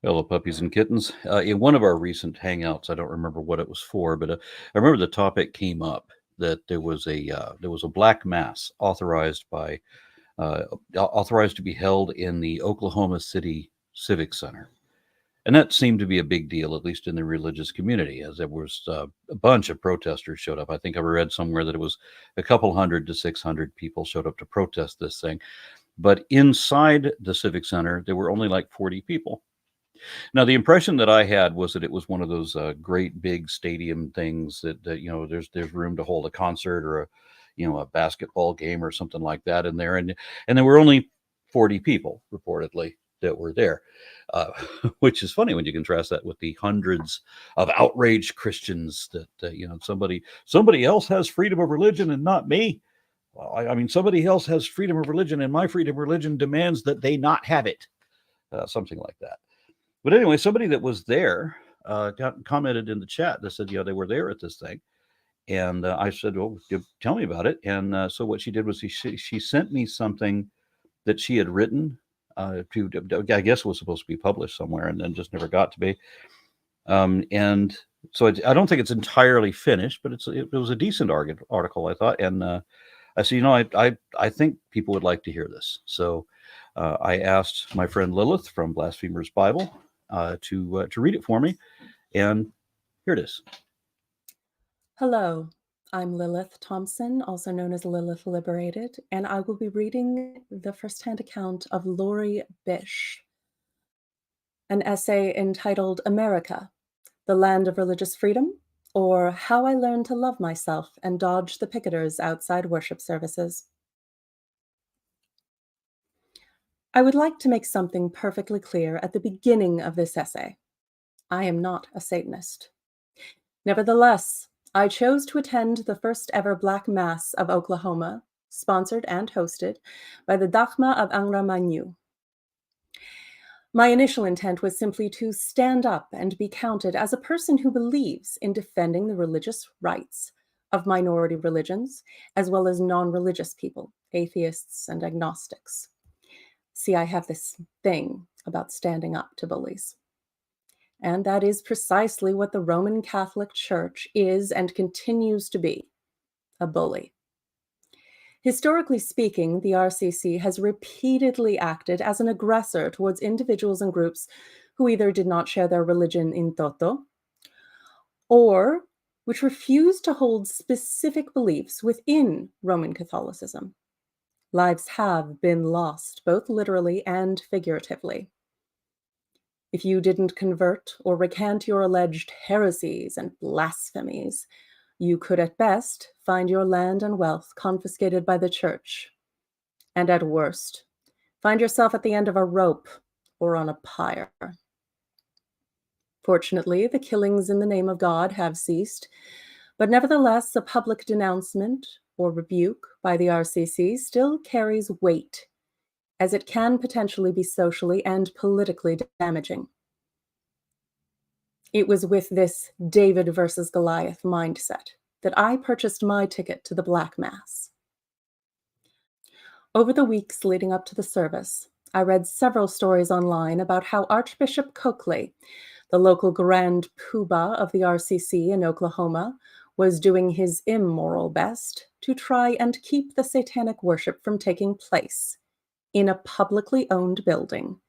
Hello, puppies and kittens. In one of our recent hangouts, I don't remember what it was for, but I remember the topic came up that there was a black mass uh, authorized to be held in the Oklahoma City Civic Center, and that seemed to be a big deal, at least in the religious community, as there was a bunch of protesters showed up. I think I read somewhere that it was a couple hundred to 600 people showed up to protest this thing, but inside the Civic Center there were only like 40 people. Now, the impression that I had was that it was one of those great big stadium things that there's room to hold a concert or a basketball game or something like that in there, and there were only 40 people reportedly that were there, uh, which is funny when you contrast that with the hundreds of outraged Christians that somebody else has freedom of religion and not me. Well, I mean, somebody else has freedom of religion, and my freedom of religion demands that they not have it. Something like that. But anyway, somebody that was there commented in the chat that said, they were there at this thing. And I said, well, tell me about it. And so what she did was she sent me something that she had written I guess it was supposed to be published somewhere and then just never got to be. And so I don't think it's entirely finished, but it was a decent article, I thought. And I said, I think people would like to hear this. So I asked my friend Lilith from Blasphemers Bible to read it for me, and here it is. Hello, I'm Lilith Thompson, also known as Lilith Liberated, and I will be reading the firsthand account of Lori Bish, an essay entitled America, the Land of Religious Freedom, or How I Learned to Love Myself and Dodge the Picketers Outside Worship Services. I would like to make something perfectly clear at the beginning of this essay. I am not a Satanist. Nevertheless, I chose to attend the first ever Black Mass of Oklahoma, sponsored and hosted by the Dachma of Angra Mainyu. My initial intent was simply to stand up and be counted as a person who believes in defending the religious rights of minority religions, as well as non-religious people, atheists and agnostics. See, I have this thing about standing up to bullies. And that is precisely what the Roman Catholic Church is and continues to be, a bully. Historically speaking, the RCC has repeatedly acted as an aggressor towards individuals and groups who either did not share their religion in toto, or which refused to hold specific beliefs within Roman Catholicism. Lives have been lost, both literally and figuratively. If you didn't convert or recant your alleged heresies and blasphemies, you could at best find your land and wealth confiscated by the church, and at worst, find yourself at the end of a rope or on a pyre. Fortunately, the killings in the name of God have ceased, but nevertheless, a public denouncement or rebuke by the RCC still carries weight, as it can potentially be socially and politically damaging. It was with this David versus Goliath mindset that I purchased my ticket to the Black Mass. Over the weeks leading up to the service, I read several stories online about how Archbishop Coakley, the local Grand Poobah of the RCC in Oklahoma, was doing his immoral best to try and keep the satanic worship from taking place in a publicly owned building,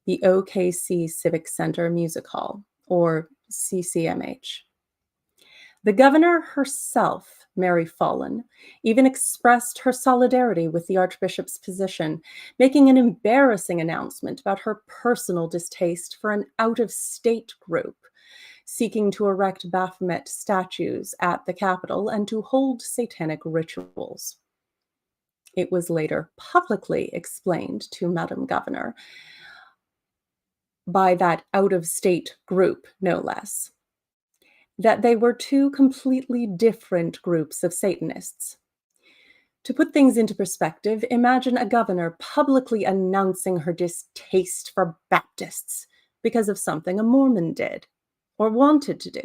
the OKC Civic Center Music Hall, or CCMH. The governor herself, Mary Fallon, even expressed her solidarity with the Archbishop's position, making an embarrassing announcement about her personal distaste for an out-of-state group seeking to erect Baphomet statues at the Capitol and to hold satanic rituals. It was later publicly explained to Madam Governor by that out-of-state group, no less, that they were two completely different groups of Satanists. To put things into perspective, imagine a governor publicly announcing her distaste for Baptists because of something a Mormon did or wanted to do.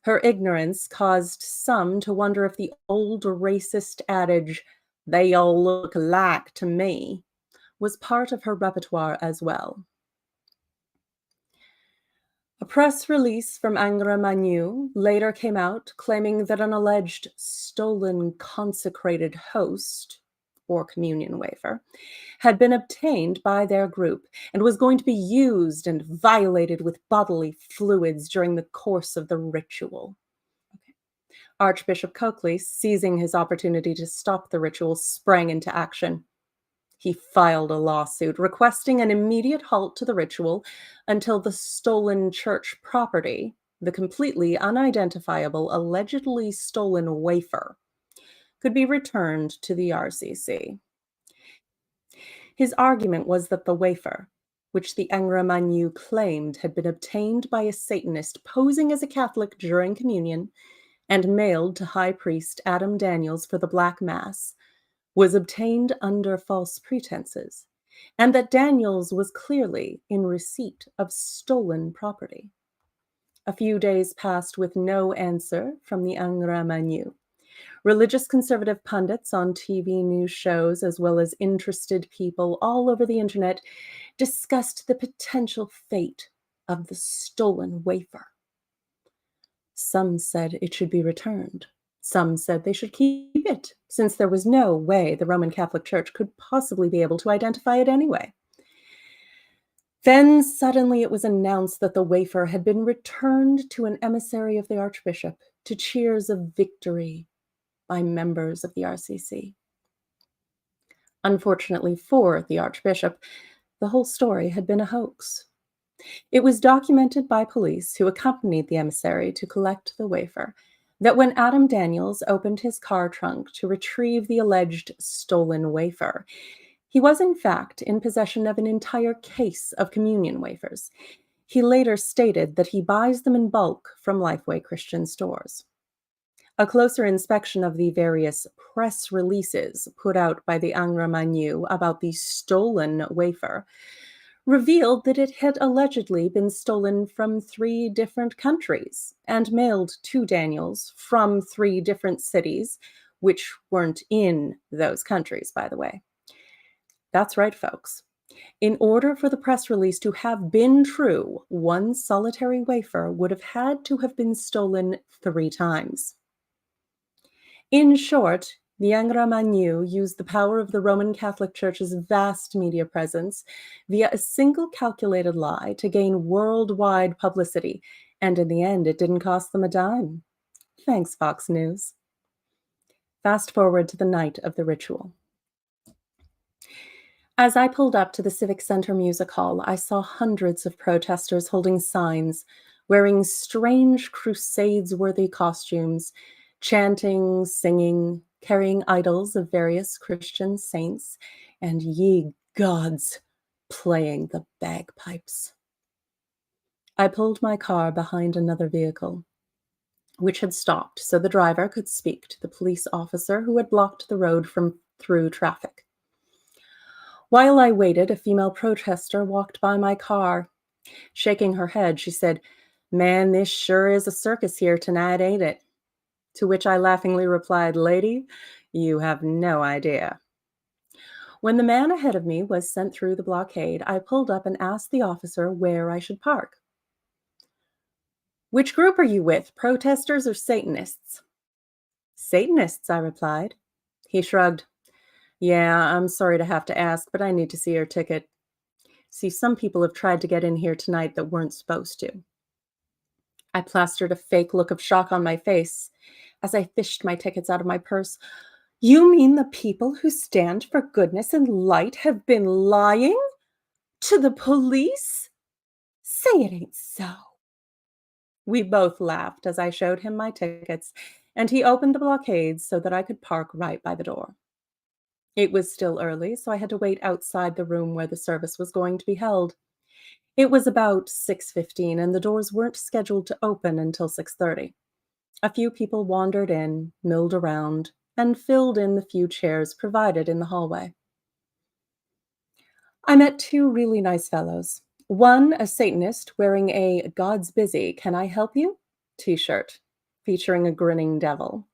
Her ignorance caused some to wonder if the old racist adage, "they all look alike to me," was part of her repertoire as well. A press release from Angra Mainyu later came out claiming that an alleged stolen consecrated host, or communion wafer, had been obtained by their group and was going to be used and violated with bodily fluids during the course of the ritual. Archbishop Coakley, seizing his opportunity to stop the ritual, sprang into action. He filed a lawsuit requesting an immediate halt to the ritual until the stolen church property, the completely unidentifiable, allegedly stolen wafer, could be returned to the RCC. His argument was that the wafer, which the Angra Mainyu claimed had been obtained by a Satanist posing as a Catholic during communion and mailed to High Priest Adam Daniels for the Black Mass, was obtained under false pretenses, and that Daniels was clearly in receipt of stolen property. A few days passed with no answer from the Angra Mainyu. Religious conservative pundits on TV news shows, as well as interested people all over the internet, discussed the potential fate of the stolen wafer. Some said it should be returned. Some said they should keep it, since there was no way the Roman Catholic Church could possibly be able to identify it anyway. Then suddenly it was announced that the wafer had been returned to an emissary of the Archbishop to cheers of victory by members of the RCC. Unfortunately for the Archbishop, the whole story had been a hoax. It was documented by police who accompanied the emissary to collect the wafer that when Adam Daniels opened his car trunk to retrieve the alleged stolen wafer, he was in fact in possession of an entire case of communion wafers. He later stated that he buys them in bulk from Lifeway Christian stores. A closer inspection of the various press releases put out by the Angra Mainyu about the stolen wafer revealed that it had allegedly been stolen from 3 different countries and mailed to Daniels from 3 different cities, which weren't in those countries, by the way. That's right, folks. In order for the press release to have been true, one solitary wafer would have had to have been stolen 3 times. In short, the Angra Mainyu used the power of the Roman Catholic Church's vast media presence via a single calculated lie to gain worldwide publicity, and in the end, it didn't cost them a dime. Thanks, Fox News. Fast forward to the night of the ritual. As I pulled up to the Civic Center Music Hall, I saw hundreds of protesters holding signs, wearing strange Crusades-worthy costumes, chanting, singing, carrying idols of various Christian saints, and ye gods, playing the bagpipes. I pulled my car behind another vehicle, which had stopped so the driver could speak to the police officer who had blocked the road from through traffic. While I waited, a female protester walked by my car. Shaking her head, she said, "Man, this sure is a circus here tonight, ain't it?" To which I laughingly replied, "Lady, you have no idea." When the man ahead of me was sent through the blockade, I pulled up and asked the officer where I should park. "Which group are you with, protesters or Satanists?" "Satanists," I replied. He shrugged. "Yeah, I'm sorry to have to ask, but I need to see your ticket. See, some people have tried to get in here tonight that weren't supposed to." I plastered a fake look of shock on my face as I fished my tickets out of my purse. "You mean the people who stand for goodness and light have been lying to the police? Say it ain't so." We both laughed as I showed him my tickets, and he opened the blockades so that I could park right by the door. It was still early, so I had to wait outside the room where the service was going to be held. It was about 6:15, and the doors weren't scheduled to open until 6:30. A few people wandered in, milled around, and filled in the few chairs provided in the hallway. I met 2 really nice fellows. One, a Satanist wearing a "God's busy, can I help you?" t-shirt, featuring a grinning devil,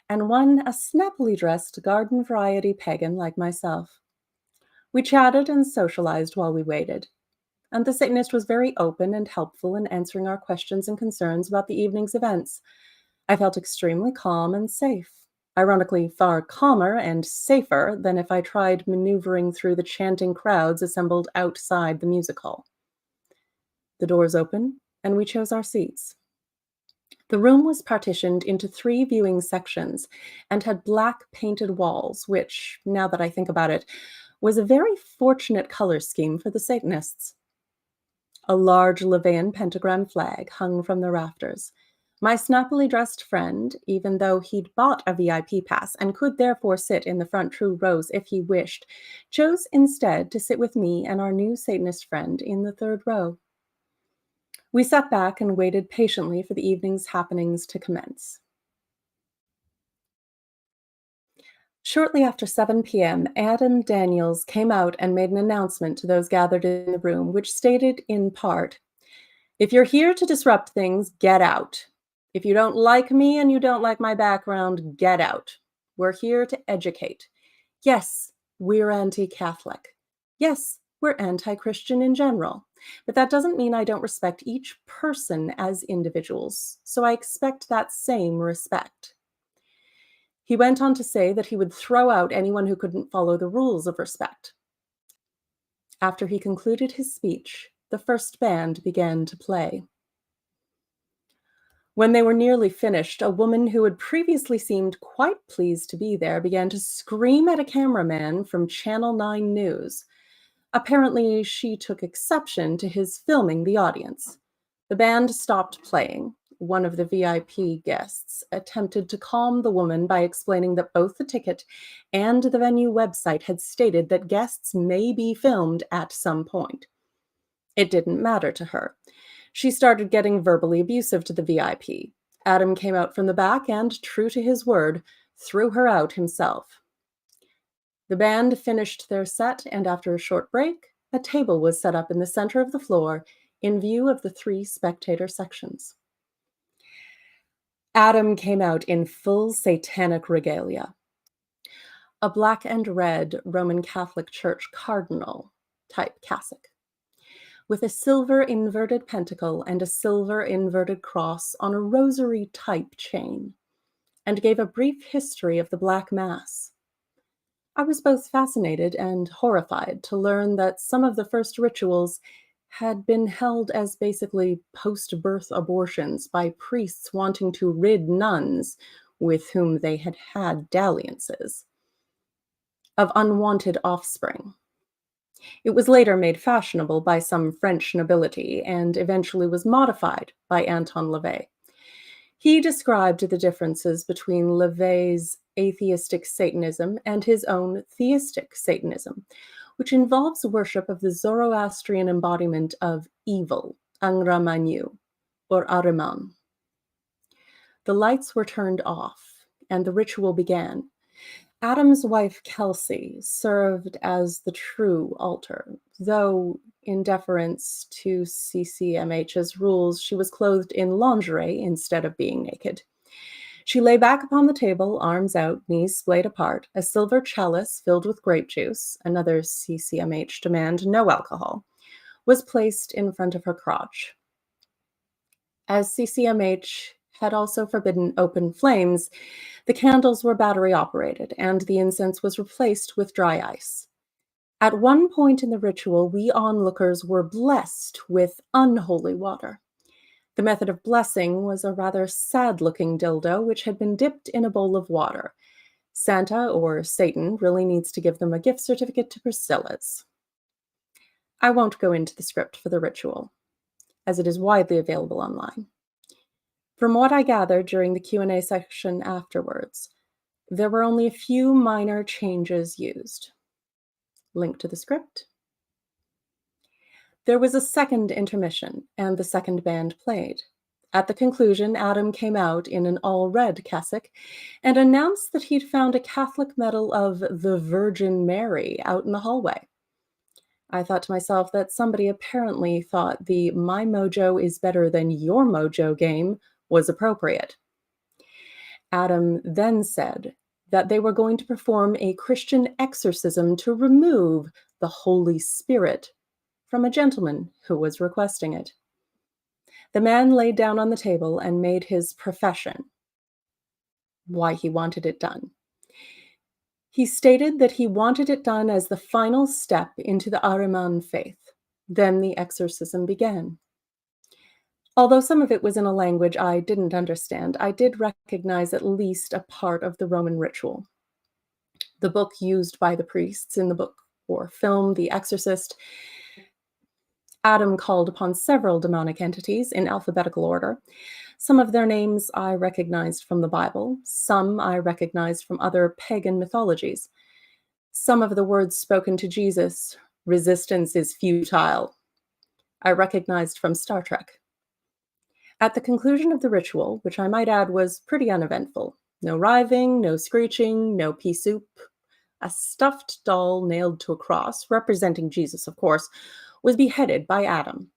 and one, a snappily dressed garden variety pagan like myself. We chatted and socialized while we waited. and the Satanist was very open and helpful in answering our questions and concerns about the evening's events. I felt extremely calm and safe. Ironically, far calmer and safer than if I tried maneuvering through the chanting crowds assembled outside the music hall. The doors opened, and we chose our seats. The room was partitioned into 3 viewing sections and had black painted walls, which, now that I think about it, was a very fortunate color scheme for the Satanists. A large Levian pentagram flag hung from the rafters. My snappily dressed friend, even though he'd bought a VIP pass and could therefore sit in the front 2 rows if he wished, chose instead to sit with me and our new Satanist friend in the 3rd row. We sat back and waited patiently for the evening's happenings to commence. Shortly after 7 p.m., Adam Daniels came out and made an announcement to those gathered in the room, which stated in part, "If you're here to disrupt things, get out. If you don't like me and you don't like my background, get out. We're here to educate. Yes, we're anti-Catholic. Yes, we're anti-Christian in general. But that doesn't mean I don't respect each person as individuals, so I expect that same respect." He went on to say that he would throw out anyone who couldn't follow the rules of respect. After he concluded his speech, the first band began to play. When they were nearly finished, a woman who had previously seemed quite pleased to be there began to scream at a cameraman from Channel 9 News. Apparently, she took exception to his filming the audience. The band stopped playing. One of the VIP guests attempted to calm the woman by explaining that both the ticket and the venue website had stated that guests may be filmed at some point. It didn't matter to her. She started getting verbally abusive to the VIP. Adam came out from the back and, true to his word, threw her out himself. The band finished their set, and after a short break, a table was set up in the center of the floor in view of the 3 spectator sections. Adam came out in full satanic regalia. A black and red Roman Catholic Church cardinal type cassock, with a silver inverted pentacle and a silver inverted cross on a rosary type chain, and gave a brief history of the Black Mass. I was both fascinated and horrified to learn that some of the first rituals had been held as basically post-birth abortions by priests wanting to rid nuns, with whom they had had dalliances, of unwanted offspring. It was later made fashionable by some French nobility and eventually was modified by Anton LaVey. He described the differences between LaVey's atheistic Satanism and his own theistic Satanism, which involves worship of the Zoroastrian embodiment of evil, Angra Mainyu, or Ahriman. The lights were turned off, and the ritual began. Adam's wife, Kelsey, served as the true altar, though, in deference to CCMH's rules, she was clothed in lingerie instead of being naked. She lay back upon the table, arms out, knees splayed apart. A silver chalice filled with grape juice, another CCMH demand, no alcohol, was placed in front of her crotch. As CCMH had also forbidden open flames, the candles were battery operated, and the incense was replaced with dry ice. At one point in the ritual, we onlookers were blessed with unholy water. The method of blessing was a rather sad-looking dildo which had been dipped in a bowl of water. Santa, or Satan, really needs to give them a gift certificate to Priscilla's. I won't go into the script for the ritual, as it is widely available online. From what I gathered during the Q&A section afterwards, there were only a few minor changes used. Link to the script. There was a second intermission, and the second band played. At the conclusion, Adam came out in an all-red cassock and announced that he'd found a Catholic medal of the Virgin Mary out in the hallway. I thought to myself that somebody apparently thought the "my mojo is better than your mojo" game was appropriate. Adam then said that they were going to perform a Christian exorcism to remove the Holy Spirit from a gentleman who was requesting it. The man laid down on the table and made his profession, why he wanted it done. He stated that he wanted it done as the final step into the Ahriman faith. Then the exorcism began. Although some of it was in a language I didn't understand, I did recognize at least a part of the Roman ritual. The book used by the priests in the book or film The Exorcist, Adam called upon several demonic entities in alphabetical order. Some of their names I recognized from the Bible, some I recognized from other pagan mythologies. Some of the words spoken to Jesus, resistance is futile, I recognized from Star Trek. At the conclusion of the ritual, which I might add was pretty uneventful, no writhing, no screeching, no pea soup, a stuffed doll nailed to a cross, representing Jesus, of course, was beheaded by Adam.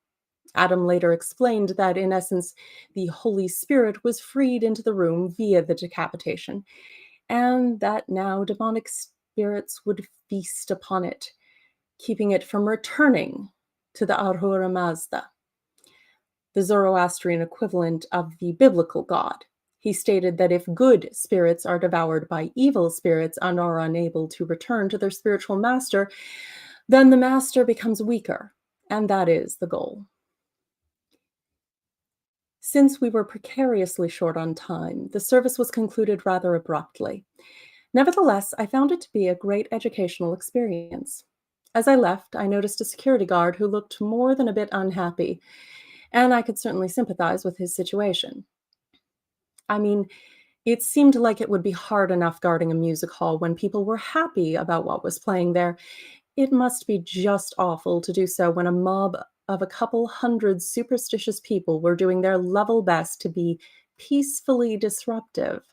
Adam later explained that, in essence, the Holy Spirit was freed into the room via the decapitation, and that now demonic spirits would feast upon it, keeping it from returning to the Ahura Mazda, the Zoroastrian equivalent of the biblical god. He stated that if good spirits are devoured by evil spirits and are unable to return to their spiritual master, then the master becomes weaker, and that is the goal. Since we were precariously short on time, the service was concluded rather abruptly. Nevertheless, I found it to be a great educational experience. As I left, I noticed a security guard who looked more than a bit unhappy, and I could certainly sympathize with his situation. I mean, it seemed like it would be hard enough guarding a music hall when people were happy about what was playing there. It must be just awful to do so when a mob of a couple hundred superstitious people were doing their level best to be peacefully disruptive.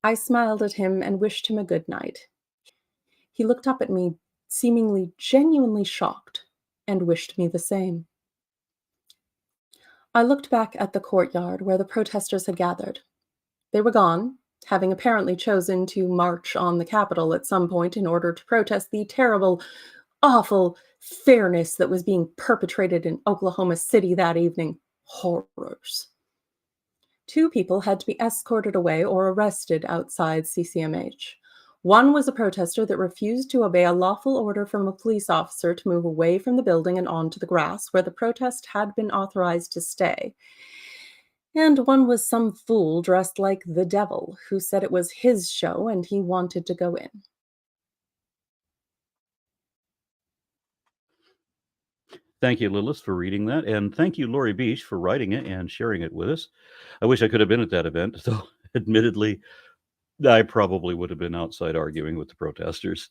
I smiled at him and wished him a good night. He looked up at me, seemingly genuinely shocked, and wished me the same. I looked back at the courtyard where the protesters had gathered. They were gone, having apparently chosen to march on the Capitol at some point in order to protest the terrible, awful fairness that was being perpetrated in Oklahoma City that evening. Horrors. 2 people had to be escorted away or arrested outside CCMH. One was a protester that refused to obey a lawful order from a police officer to move away from the building and onto the grass where the protest had been authorized to stay. And one was some fool dressed like the devil who said it was his show and he wanted to go in. Thank you, Lilith, for reading that. And thank you, Lori Beach, for writing it and sharing it with us. I wish I could have been at that event, though admittedly, I probably would have been outside arguing with the protesters.